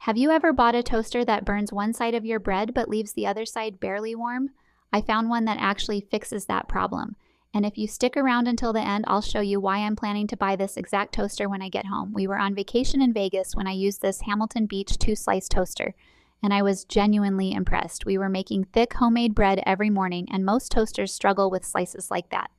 Have you ever bought a toaster that burns one side of your bread but leaves the other side barely warm? I found one that actually fixes that problem. And if you stick around until the end, I'll show you why I'm planning to buy this exact toaster when I get home. We were on vacation in Vegas when I used this Hamilton Beach 2-slice toaster, and I was genuinely impressed. We were making thick homemade bread every morning, and most toasters struggle with slices like that.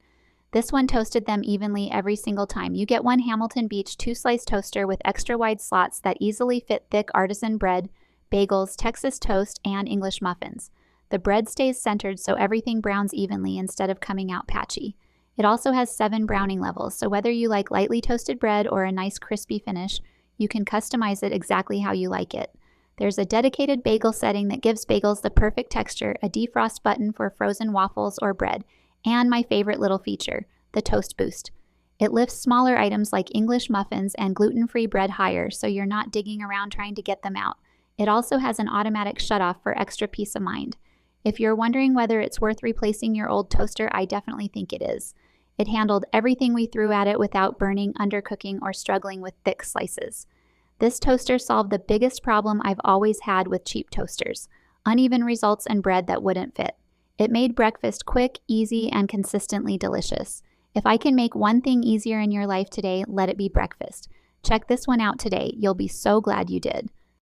This one toasted them evenly every single time. You get one Hamilton Beach 2-slice toaster with extra wide slots that easily fit thick artisan bread, bagels, Texas toast, and English muffins. The bread stays centered so everything browns evenly instead of coming out patchy. It also has 7 browning levels, so whether you like lightly toasted bread or a nice crispy finish, you can customize it exactly how you like it. There's a dedicated bagel setting that gives bagels the perfect texture, a defrost button for frozen waffles or bread, and my favorite little feature, the Toast Boost. It lifts smaller items like English muffins and gluten-free bread higher, so you're not digging around trying to get them out. It also has an automatic shutoff for extra peace of mind. If you're wondering whether it's worth replacing your old toaster, I definitely think it is. It handled everything we threw at it without burning, undercooking, or struggling with thick slices. This toaster solved the biggest problem I've always had with cheap toasters: uneven results and bread that wouldn't fit. It made breakfast quick, easy, and consistently delicious. If I can make one thing easier in your life today, let it be breakfast. Check this one out today. You'll be so glad you did.